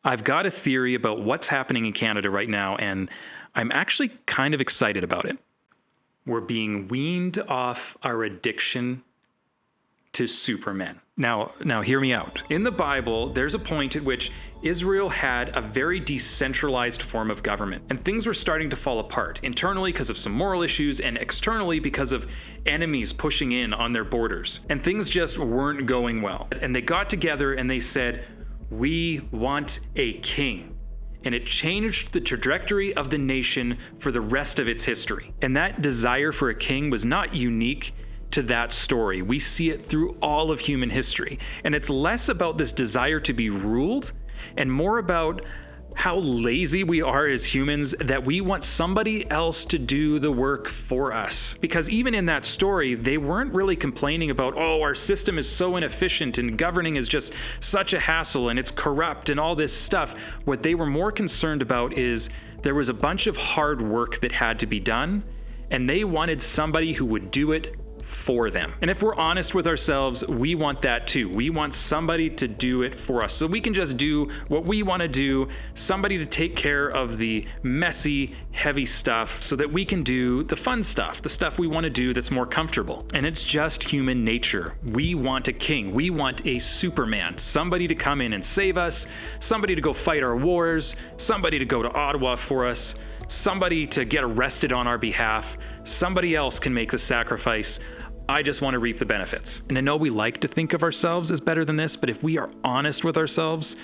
I've got a theory about what's happening in Canada right now, and I'm actually kind of excited about it. We're being weaned off our addiction to supermen. Now hear me out. In the Bible, there's a point at which Israel had a very decentralized form of government, and things were starting to fall apart, internally because of some moral issues, and externally because of enemies pushing in on their borders. And things just weren't going well. And they got together and they said, "We want a king." And it changed the trajectory of the nation for the rest of its history. And that desire for a king was not unique to that story. We see it through all of human history. And it's less about this desire to be ruled and more about how lazy we are as humans, that we want somebody else to do the work for us. Because even in that story, they weren't really complaining about, oh, our system is so inefficient and governing is just such a hassle and it's corrupt and all this stuff. What they were more concerned about is there was a bunch of hard work that had to be done, and they wanted somebody who would do it for them. And if we're honest with ourselves, we want that too. We want somebody to do it for us so we can just do what we want to do, somebody to take care of the messy, heavy stuff so that we can do the fun stuff, the stuff we want to do that's more comfortable. And it's just human nature. We want a king. We want a Superman, somebody to come in and save us, somebody to go fight our wars, somebody to go to Ottawa for us, somebody to get arrested on our behalf. Somebody else can make the sacrifice. I just want to reap the benefits. And I know we like to think of ourselves as better than this, but if we are honest with ourselves,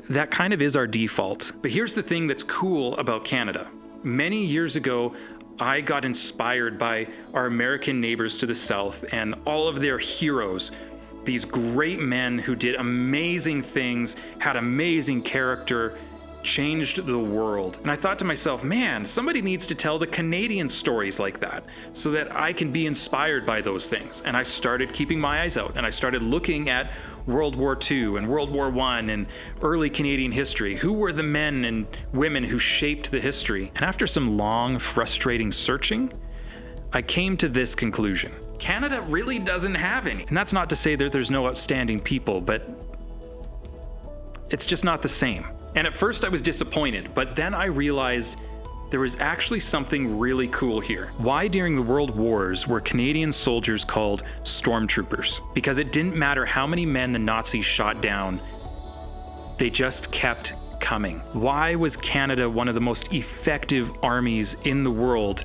that kind of is our default. But here's the thing that's cool about Canada. Many years ago, I got inspired by our American neighbors to the south and all of their heroes, these great men who did amazing things, had amazing character, changed the world. And I thought to myself, man, somebody needs to tell the Canadian stories like that so that I can be inspired by those things. And I started keeping my eyes out, and I started looking at World War II and World War I and early Canadian history. Who were the men and women who shaped the history? And after some long, frustrating searching, I came to this conclusion. Canada really doesn't have any. And that's not to say that there's no outstanding people, but it's just not the same. And at first I was disappointed, but then I realized there was actually something really cool here. Why during the World Wars were Canadian soldiers called stormtroopers? Because it didn't matter how many men the Nazis shot down, they just kept coming. Why was Canada one of the most effective armies in the world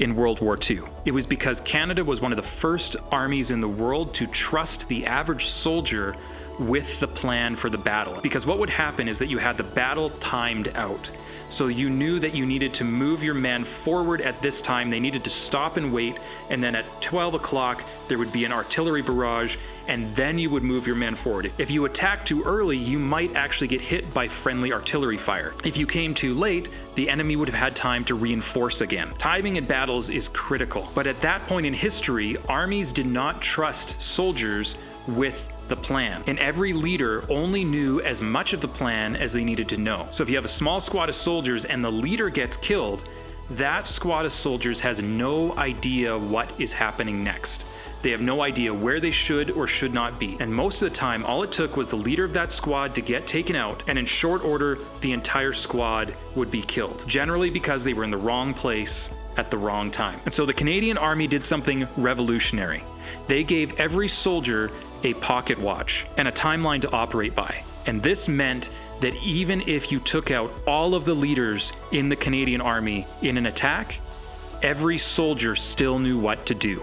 in World War II? It was because Canada was one of the first armies in the world to trust the average soldier with the plan for the battle. Because what would happen is that you had the battle timed out. So you knew that you needed to move your men forward at this time. They needed to stop and wait. And then at 12 o'clock, there would be an artillery barrage, and then you would move your men forward. If you attacked too early, you might actually get hit by friendly artillery fire. If you came too late, the enemy would have had time to reinforce again. Timing in battles is critical. But at that point in history, armies did not trust soldiers with the plan. And every leader only knew as much of the plan as they needed to know. So if you have a small squad of soldiers and the leader gets killed, that squad of soldiers has no idea what is happening next. They have no idea where they should or should not be. And most of the time, all it took was the leader of that squad to get taken out, and in short order, the entire squad would be killed. Generally because they were in the wrong place at the wrong time. And so the Canadian Army did something revolutionary. They gave every soldier a pocket watch and a timeline to operate by. And this meant that even if you took out all of the leaders in the Canadian Army in an attack, every soldier still knew what to do.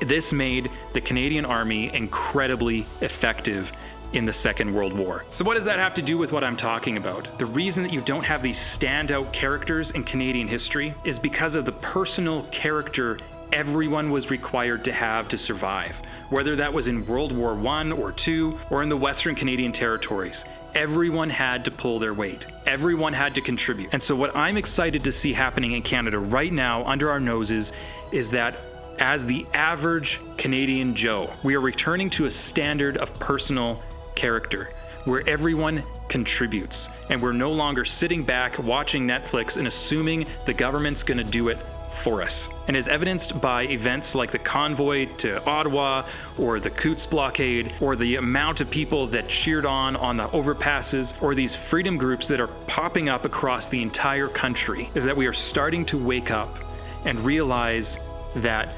This made the Canadian Army incredibly effective in the Second World War. So what does that have to do with what I'm talking about? The reason that you don't have these standout characters in Canadian history is because of the personal character everyone was required to have to survive. Whether that was in World War I or II or in the Western Canadian territories, everyone had to pull their weight. Everyone had to contribute. And so what I'm excited to see happening in Canada right now under our noses is that as the average Canadian Joe, we are returning to a standard of personal character where everyone contributes, and we're no longer sitting back watching Netflix and assuming the government's going to do it for us. And as evidenced by events like the convoy to Ottawa, or the Coutts blockade, or the amount of people that cheered on the overpasses, or these freedom groups that are popping up across the entire country, is that we are starting to wake up and realize that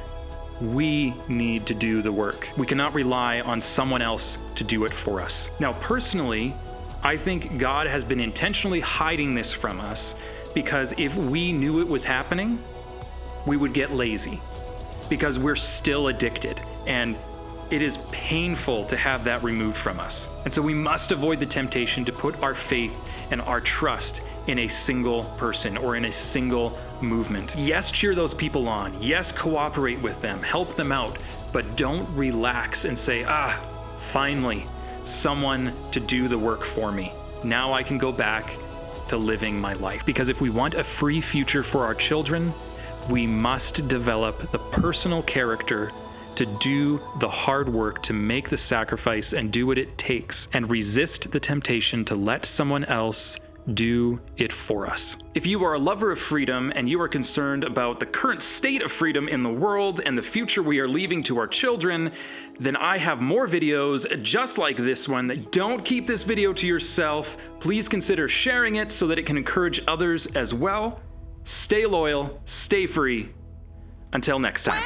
we need to do the work. We cannot rely on someone else to do it for us. Now, personally, I think God has been intentionally hiding this from us, because if we knew it was happening, we would get lazy, because we're still addicted, and it is painful to have that removed from us. And so we must avoid the temptation to put our faith and our trust in a single person or in a single movement. Yes, cheer those people on. Yes, cooperate with them, help them out, but don't relax and say, finally, someone to do the work for me. Now I can go back to living my life. Because if we want a free future for our children, we must develop the personal character to do the hard work, to make the sacrifice and do what it takes, and resist the temptation to let someone else do it for us. If you are a lover of freedom and you are concerned about the current state of freedom in the world and the future we are leaving to our children, then I have more videos just like this one. Don't keep this video to yourself. Please consider sharing it so that it can encourage others as well. Stay loyal, stay free. Until next time.